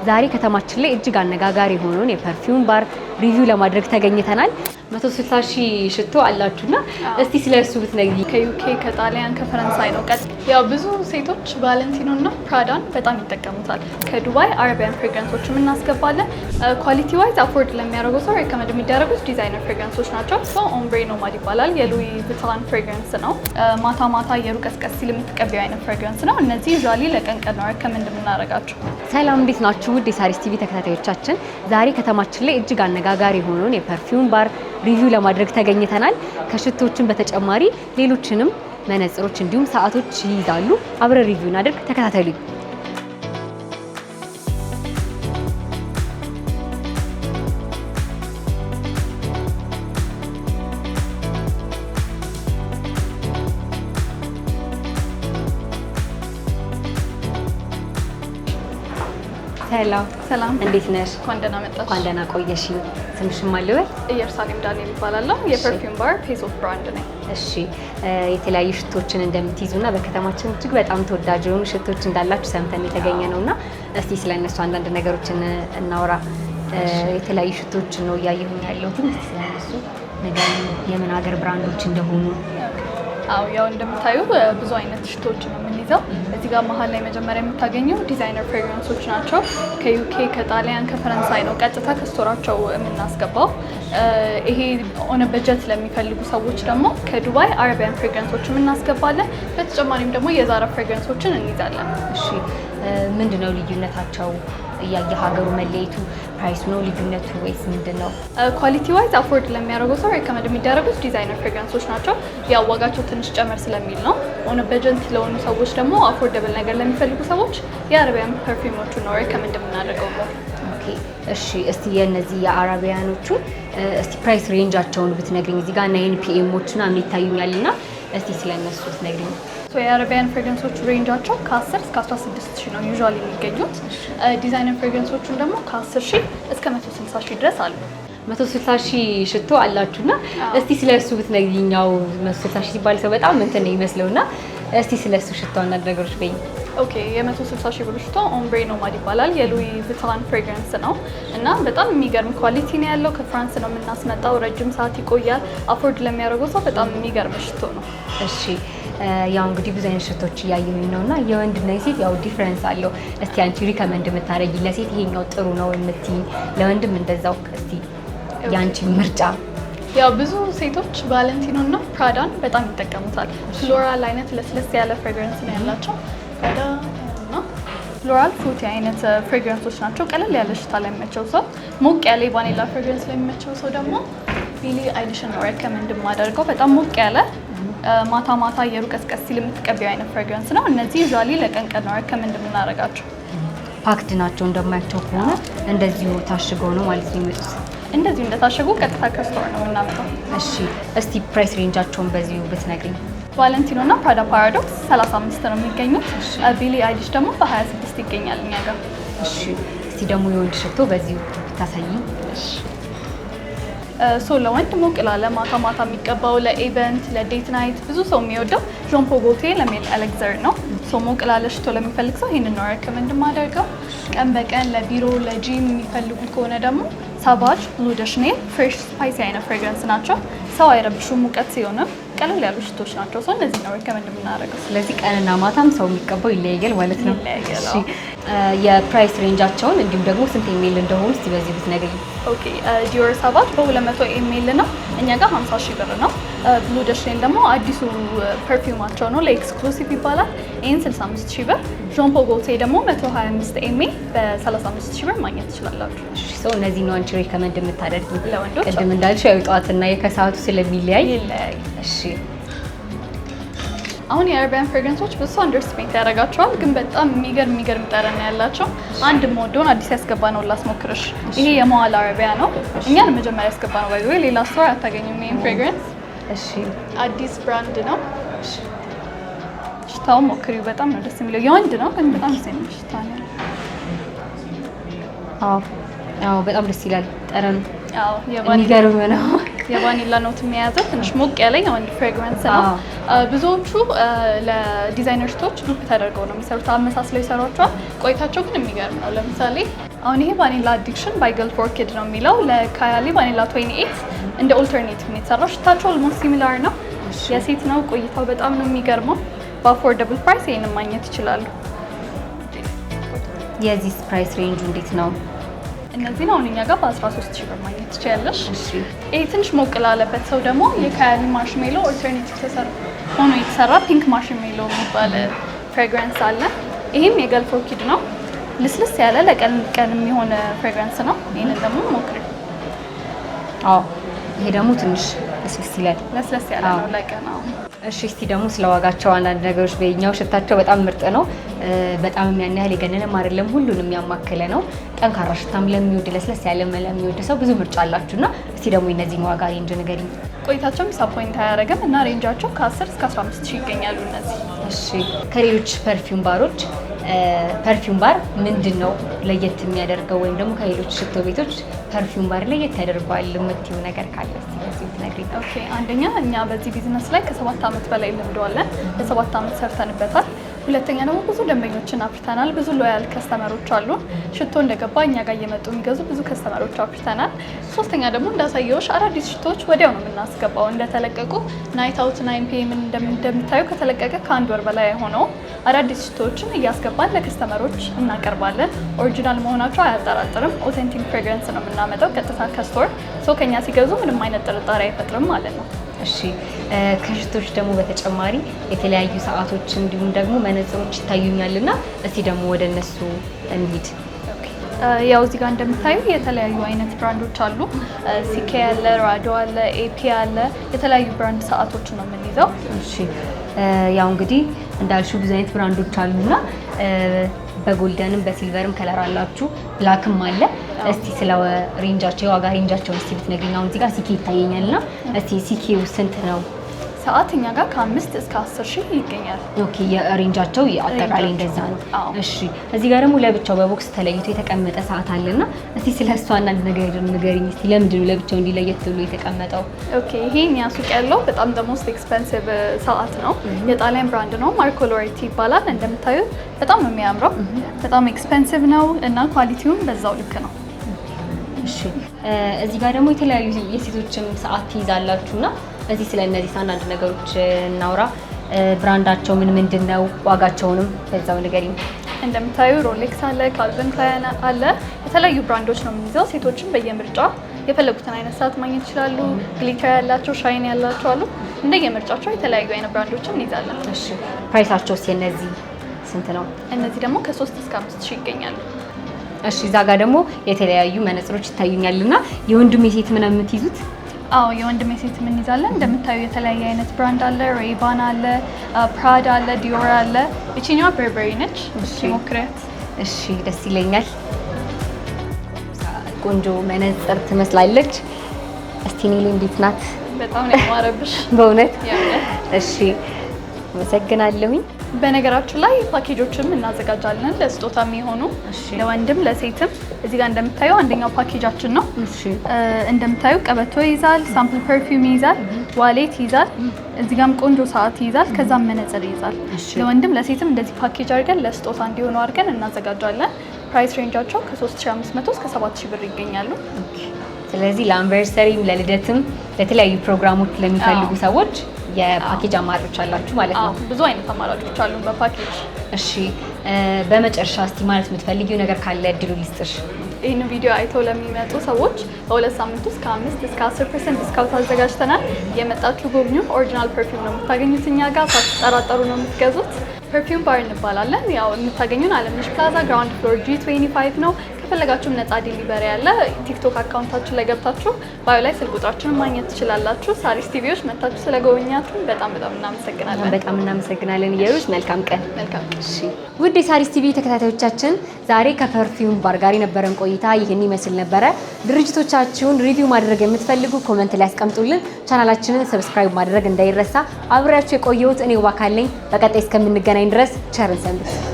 ዛሬ ከተማችን ላይ እጅግ አነጋጋሪ የሆነውን የፐርፊውም ባር ሪቪው ለማድረግ ተገኝተናል። 160,000 ሽቶ አላችሁና እስቲ ስለሱ ብትነግሪ። ከዩኬ ከጣሊያን ከፈረንሳይ ነው። ያው ብዙ ሴቶች ቫለንቲኖ እና ፕራዳን በጣም ይጠቀሙታል። ከዱባይ አረቢያን ፍሬግራንሶችም እናስገባለን። ኳሊቲ ዋይዝ አፎርድ ለሚያደርጉ ሰው ሪከመንድ የሚደረጉት ዲዛይነር ፍሬግራንሶች ናቸው። ኦምብሬ ኖማድ ይባላል። የሉዊ ቪታን ፍሬግራንስ ነው። ማታ ማታ አየሩ ቀዝቀዝ ሲል የምትቀቢው አይነት ፍሬግራንስ ነው። እነዚህ ዩዥዋሊ ለቀን ቀን ነው ሪከመንድ የምናደርጋቸው። ሰላም፣ እንዴት ናችሁ ውድ የሳሪስ ቲቪ ተከታታዮቻችን? ዛሬ ከተማችን ላይ እጅግ አነጋጋሪ የሆነውን የፐርፊውም ባር ሪቪው ለማድረግ ተገኝተናል። ከሽቶችን በተጨማሪ ሌሎችንም መነጽሮች እንዲሁም ሰዓቶች ይይዛሉ። አብረን ሪቪው እናድርግ፣ ተከታተሉኝ። ሰላም፣ እንዴት ነሽ? እንኳን ደህና መጣሽ። እንኳን ደህና ቆየሽኝ። ስምሽን ማን ልበል? ኢየሩሳሌም ዳንኤል እባላለሁ። የፐርፊውም ባር ፌስ ኦፍ ብራንድ ነኝ። እሺ፣ የተለያዩ ሽቶችን እንደምትይዙና በከተማችን እጅግ በጣም ተወዳጅ የሆኑ ሽቶች እንዳላችሁ ሰምተን የተገኘ ነውና እስቲ ስለነሱ አንዳንድ ነገሮችን እናውራ። የተለያዩ ሽቶችን ነው እያየሁኝ ያለሁት። እስቲ ስለነሱ ንገሪኝ፣ የምን ሀገር ብራንዶች እንደሆኑ። አው ያው እንደምታዩ ብዙ አይነት ሽቶችን ነው የምንይዘው። እዚህ ጋር መሀል ላይ መጀመሪያ የምታገኘው ዲዛይነር ፍሬግራንሶች ናቸው። ከዩኬ ከጣሊያን ከፈረንሳይ ነው ቀጥታ ከስቶራቸው የምናስገባው። ይሄ ኦን በጀት ለሚፈልጉ ሰዎች ደግሞ ከዱባይ አረቢያን ፍሬግራንሶችን እናስገባለን። በተጨማሪም ደግሞ የዛራ ፍሬግራንሶችን እንይዛለን። እሺ፣ ምንድነው ልዩነታቸው? የሀገሩ መለየቱ ፕራይሱ ነው ልዩነቱ ወይስ ምንድነው? ኳሊቲ ዋይዝ አፎርድ ለሚያደርጉ ሰው ሪከመንድ የሚደረጉት ዲዛይነር ፍሬግራንሶች ናቸው። ያው ዋጋቸው ትንሽ ጨመር ስለሚል ነው። ኦን በጀት ለሆኑ ሰዎች ደግሞ አፎርደብል ነገር ለሚፈልጉ ሰዎች የአረቢያን ፐርፊውሞቹን ነው ሪከመንድ የምናደርገው። ኦኬ፣ እሺ፣ እስቲ የነዚህ የአረቢያኖቹ እስቲ ፕራይስ ሬንጃቸውን ብትነግሪኝ። እዚህ ጋር 9 ፒኤሞችና ምን ይታዩኛልና እስቲ ስለነሱ ብትነግሪኝ። የአረቢያን ፍሬግራንሶቹ ሬንጃቸው ከ10 እስከ 16,000 ነው ዩዥዋሊ የሚገኙት። ዲዛይነር ፍሬግራንሶቹን ደግሞ ከ10,000 እስከ 160,000 ድረስ አሉ። 160,000 ሽቶ አላችሁና እስቲ ስለሱ ብትነግሪኝ። ያው 160,000 ሲባል ሰው በጣም እንትን ነው ይመስለውና እስቲ ስለሱ ሽቶ አንዳንድ ነገሮች በይኝ። ኦኬ፣ የ160,000 ብር ሽቶ ኦምብሬ ኖማድ ይባላል። የሉዊ ቪታን ፍሬግራንስ ነው እና በጣም የሚገርም ኳሊቲ ነው ያለው። ከፍራንስ ነው የምናስመጣው። ረጅም ሰዓት ይቆያል። አፎርድ ለሚያደርገው ሰው በጣም የሚገርም ሽቶ ነው። እሺ፣ ያው እንግዲህ ብዙ አይነት ሽቶች እያየሁኝ ነውና የወንድና የሴት ያው ዲፍረንስ አለው። እስቲ አንቺ ሪከመንድ የምታደርጊ ለሴት ይሄኛው ጥሩ ነው የምትይ፣ ለወንድም እንደዛው፣ እስቲ ያንቺ ምርጫ። ያው ብዙ ሴቶች ቫለንቲኖ እና ፕራዳን በጣም ይጠቀሙታል። ፍሎራል አይነት ለስለስ ያለ ፍሬግራንስ ነው ያላቸው። ፕራዳ እና ፍሎራል ፍሩቲ አይነት ፍሬግራንሶች ናቸው። ቀለል ያለ ሽታ ላይ የሚመቸው ሰው፣ ሞቅ ያለ ቫኒላ ፍሬግራንስ ላይ የሚመቸው ሰው ደግሞ ቢሊ አይሊሽን ነው ሪከመንድ የማደርገው። በጣም ሞቅ ያለ ማታ ማታ አየሩ ቀዝቀዝ ሲል የምትቀቢው አይነት ፍሬግራንስ ነው። እነዚህ ዩዥዋሊ ለቀን ቀን ነው ሪከመንድ የምናደርጋቸው። ፓክድ ናቸው እንደማያቸው ከሆነ እንደዚሁ ታሽገው ነው ማለት ነው የሚመጡት? እንደዚሁ እንደታሸጉ ቀጥታ ከስቶር ነው የምናመጣው። እሺ፣ እስቲ ፕራይስ ሬንጃቸውን በዚሁ ብትነግሪኝ። ቫለንቲኖ እና ፕራዳ ፓራዶክስ 35 ነው የሚገኙት። ቢሊ አይሊሽ ደግሞ በ26 ይገኛል እኛ ጋር። እሺ፣ እስቲ ደግሞ የወንድ ሽቶ በዚሁ ብታሳይኝ። እሺ፣ ለወንድ ሞቅ ላለ ማታ ማታ የሚቀባው ለኢቨንት ለዴት ናይት ብዙ ሰው የሚወደው ዣን ፖል ጎልቲዬ ለሜል ኤሌክዘር ነው። ሞቅ ላለ ሽቶ ለሚፈልግ ሰው ይህንን ነው ሪከመንድ የማደርገው። ቀን በቀን ለቢሮ ለጂም የሚፈልጉ ከሆነ ደግሞ ሳቫጅ ብሉ ደ ሻኔል ፍሬሽ ስፓይሲ አይነት ፍሬግራንስ ናቸው። ሰው አይረብሹም። ሙቀት ሲሆንም ቀለል ያሉ ሽቶች ናቸው። እነዚህ ነው ሪከመንድ የምናደርገው። ስለዚህ ቀንና ማታም ሰው የሚቀባው ይለያያል ማለት ነው። ይለያያል። እሺ፣ የፕራይስ ሬንጃቸውን እንዲሁም ደግሞ ስንት ኤምኤል እንደሆኑ እስቲ በዚህ ብትነግሪኝ። ኦኬ፣ ዲዮር ሳቫጅ በ200 ኤምኤል ነው እኛ ጋር 50,000 ብር ነው። ብሉ ደ ሻኔል ደግሞ አዲሱ ፐርፊውማቸው ነው፣ ለኤክስክሉሲቭ ይባላል። ይህን 65,000 ብር። ዣን ፖል ጎልቲዬ ደግሞ 125 ኤምኤል በ35,000 ብር ማግኘት ትችላላችሁ። ሰው እነዚህ ነው አንቺ ሪከመንድ የምታደርጊ? ለወንዶች ቅድም እንዳልሽው ያው ጠዋትና የከሰዓቱ ስለሚለያይ ይለያይ። እሺ፣ አሁን የአረቢያን ፍሬግራንሶች ብዙ ሰው አንደርስቲሜት ያደርጋቸዋል፣ ግን በጣም የሚገርም ጠረን ያላቸው። አንድ ሞዶን አዲስ ያስገባ ነው ላስሞክርሽ። ይሄ የመዋል አረቢያ ነው። እኛን መጀመሪያ ያስገባ ነው። ባይዘ ሌላ ስቶር አታገኙም ይሄን ፍሬግራንስ። እሺ፣ አዲስ ብራንድ ነው። ሽታው ሞክሪው፣ በጣም ነው ደስ የሚለው። የወንድ ነው ግን በጣም ደስ የሚል ሽታ ነው። አዎ፣ በጣም ደስ ይላል ጠረኑ። አዎ፣ የሚገርም ነው። የቫኒላ ኖት የሚያዘው ትንሽ ሞቅ ያለ የወንድ ፍሬግራንስ ነው። ብዙዎቹ ለዲዛይነር ሽቶች ዱፕ ተደርገው ነው የሚሰሩት፣ አመሳስለው ይሰሯቸዋል። ቆይታቸው ግን የሚገርም ነው። ለምሳሌ አሁን ይሄ ቫኒላ አዲክሽን ባይ ገርል ኦርኪድ ነው የሚለው ለካያሊ ቫኒላ 28 እንደ ኦልተርኔቲቭ ነው የተሰራው። ሽታቸው ኦልሞስት ሲሚላር ነው። የሴት ነው። ቆይታው በጣም ነው የሚገርመው። በአፎርደብል ፕራይስ ይሄንን ማግኘት ይችላሉ። የዚህ ፕራይስ ሬንጁ እንዴት ነው? እነዚህን አሁን እኛ ጋር በ13 ሺህ ብር ማግኘት ትችያለሽ። ይሄ ትንሽ ሞቅ ላለበት ሰው ደግሞ የካያሊ ማርሽሜሎ ኦልተርኔቲቭ ሆኖ የተሰራ ፒንክ ማርሽሜሎ የሚባል ፍሬግራንስ አለ። ይሄም የገርል ኦርኪድ ነው። ልስልስ ያለ ለቀን ቀን የሚሆን ፍሬግራንስ ነው። ይሄንን ደግሞ ሞክሪ። አዎ ይሄ ደግሞ ትንሽ ለስለስ ይላል። ለስለስ ያለ ነው ለቀን። እሺ እስቲ ደግሞ ስለ ዋጋቸው አንዳንድ ነገሮች በእኛው ሽታቸው በጣም ምርጥ ነው። በጣም ያን ያህል የገነነም አይደለም፣ ሁሉንም ያማከለ ነው። ጠንካራ ሽታም ለሚወድ ለስለስ ያለ ለሚወድ ሰው ብዙ ምርጫ አላችሁና እስቲ ደግሞ እነዚህን ዋጋ ሬንጅ ንገሪኝ። ቆይታቸው ዲስአፖይንት አያደርግም እና ሬንጃቸው ከ10 እስከ 15 ሺህ ይገኛሉ እነዚህ። እሺ ከሌሎች ፐርፊውም ባሮች ፐርፊውም ባር ምንድን ነው ለየት የሚያደርገው ወይም ደግሞ ከሌሎች ሽቶ ቤቶች ፐርፊውም ባር ለየት ያደርገዋል የምትይው ነገር ካለ እስቲ በዚህ ብትነግሪኝ። ኦኬ አንደኛ እኛ በዚህ ቢዝነስ ላይ ከ7 ዓመት በላይ ልምድ አለን። ለ7 ዓመት ሰርተንበታል። ሁለተኛ ደግሞ ብዙ ደንበኞችን አፍርተናል። ብዙ ሎያል ከስተመሮች አሉ። ሽቶ እንደገባ እኛ ጋር እየመጡ የሚገዙ ብዙ ከስተመሮች አፍርተናል። ሶስተኛ ደግሞ እንዳሳየውሽ አዳዲስ ሽቶዎች ወዲያው ነው የምናስገባው እንደተለቀቁ። ናይት አውት 9 ፒኤም እንደምታዩ ከተለቀቀ ከ1 ወር በላይ ሆነው አዳዲስ ሽቶዎችን እያስገባን ለከስተመሮች እናቀርባለን። ኦሪጂናል መሆናቸው አያጠራጥርም። ኦቴንቲክ ፍሬግራንስ ነው የምናመጣው ቀጥታ ከስቶር። ሰው ከኛ ሲገዙ ምንም አይነት ጥርጣሬ አይፈጥርም ማለት ነው። እሺ ከሽቶች ደግሞ በተጨማሪ የተለያዩ ሰዓቶች እንዲሁም ደግሞ መነጽሮች ይታዩኛልና እስቲ ደግሞ ወደ እነሱ እንሂድ። ያው እዚህ ጋር እንደምታዩ የተለያዩ አይነት ብራንዶች አሉ። ሲኬ አለ፣ ራዶ አለ፣ ኤፒ አለ። የተለያዩ ብራንድ ሰዓቶችን ነው የምንይዘው። እሺ ያው እንግዲህ እንዳልሽው ብዙ አይነት ብራንዶች አሉና በጎልደንም በሲልቨርም ከለር አላችሁ፣ ብላክም አለ። እስቲ ስለ ሬንጃቸው የዋጋ ሬንጃቸውን እስቲ ብትነግሪኝ። አሁን እዚህ ጋር ሲኬ ይታየኛልና እስቲ ሲኬው ስንት ነው? ሰዓት እኛ ጋር ከ5 እስከ 10 ሺህ ይገኛል። ኦኬ የሬንጃቸው አጠቃላይ እንደዛ ነው። እሺ እዚህ ጋር ደግሞ ለብቻው በቦክስ ተለይቶ የተቀመጠ ሰዓት አለና እስቲ ስለሱ አንዳንድ ነገር ንገሪኝ እስቲ። ለምንድን ነው ለብቻው እንዲለየት ብሎ የተቀመጠው? ኦኬ ይሄ እኛ ሱቅ ያለው በጣም the most expensive ሰዓት ነው። የጣሊያን ብራንድ ነው። ማርኮ ሎሬቲ ይባላል። እንደምታዩ በጣም ነው የሚያምረው። በጣም ኤክስፔንሲቭ ነው እና ኳሊቲውም በዛው ልክ ነው። እሺ እዚህ ጋር ደግሞ የተለያዩ የሴቶችን ሰዓት ትይዛላችሁና እዚህ ስለ እነዚህ አንዳንድ ነገሮች እናውራ። ብራንዳቸው ምንድን ነው? ዋጋቸውንም በዛው ንገሪኝ። እንደምታዩ ሮሌክስ አለ፣ ካልቪን ክላይን አለ። የተለያዩ ብራንዶች ነው የምንይዘው። ሴቶችን በየምርጫ የፈለጉትን አይነት ሰዓት ማግኘት ይችላሉ። ግሊተር ያላቸው፣ ሻይን ያላቸው አሉ። እንደየምርጫቸው የተለያዩ አይነት ብራንዶችን እንይዛለን። እሺ ፕራይሳቸውስ የነዚህ ስንት ነው? እነዚህ ደግሞ ከ3 እስከ 5 ሺህ ይገኛሉ። እሺ እዛ ጋር ደግሞ የተለያዩ መነጽሮች ይታዩኛልና የወንድም የሴት ምን የምትይዙት? አዎ የወንድም የሴት ምን ይዛለን። እንደምታዩ የተለያየ አይነት ብራንድ አለ። ሬይባን አለ፣ ፕራዳ አለ፣ ዲዮር አለ። እቺኛዋ በርበሪ ነች። እሺ ሞክሪያት። እሺ ደስ ይለኛል። ቆንጆ መነጽር ትመስላለች። እስቲ ኔሊ እንዴት ናት? በጣም ነው ያማረብሽ በእውነት። እሺ አመሰግናለሁኝ። በነገራችን ላይ ፓኬጆችም እናዘጋጃለን ለስጦታ የሚሆኑ ለወንድም ለሴትም። እዚህ ጋር እንደምታዩ አንደኛው ፓኬጃችን ነው። እንደምታዩ ቀበቶ ይይዛል፣ ሳምፕል ፐርፊውም ይይዛል፣ ዋሌት ይይዛል፣ እዚህ ጋርም ቆንጆ ሰዓት ይይዛል፣ ከዛም መነጽር ይይዛል። ለወንድም ለሴትም እንደዚህ ፓኬጅ አድርገን ለስጦታ እንዲሆኑ አድርገን እናዘጋጃለን። ፕራይስ ሬንጃቸው ከ3500 እስከ 7000 ብር ይገኛሉ። ስለዚህ ለአኒቨርሰሪም ለልደትም ለተለያዩ ፕሮግራሞች ለሚፈልጉ ሰዎች የፓኬጅ አማራጮች አላችሁ ማለት ነው። ብዙ አይነት አማራጮች አሉ በፓኬጅ። እሺ በመጨረሻ እስቲ ማለት የምትፈልጊው ነገር ካለ እድሉ ልስጥሽ። ይህን ቪዲዮ አይተው ለሚመጡ ሰዎች በ2 ሳምንት ውስጥ ከ5 እስከ 10% ዲስካውንት አዘጋጅተናል። የመጣችሁ ጎብኙ። ኦሪጂናል ፐርፊውም ነው የምታገኙት እኛ ጋር፣ ሳትጠራጠሩ ነው የምትገዙት። ፐርፊውም ባር እንባላለን። ያው የምታገኙን አለምነሽ ፕላዛ ግራውንድ ፍሎር G25 ነው። ከፈለጋችሁም ነፃ ዲሊቨሪ ያለ። ቲክቶክ አካውንታችን ላይ ገብታችሁ ባዮ ላይ ስልክ ቁጥራችንን ማግኘት ትችላላችሁ። ሳሪስ ቲቪዎች መታችሁ ስለጎበኛችሁ በጣም እናመሰግናለን። በጣም እናመሰግናለን። ኢየሩስ መልካም ቀን። መልካም ቀን። እሺ ውድ የሳሪስ ቲቪ ተከታታዮቻችን ዛሬ ከፐርፊውም ባር ጋር የነበረን ቆይታ ይህን ይመስል ነበረ። ድርጅቶቻችሁን ሪቪው ማድረግ የምትፈልጉ ኮመንት ላይ አስቀምጡልን። ቻናላችንን ሰብስክራይብ ማድረግ እንዳይረሳ። አብሬያችሁ የቆየሁት እኔ ዋካለኝ። በቀጣይ እስከምንገናኝ ድረስ ቸርን ሰንብት።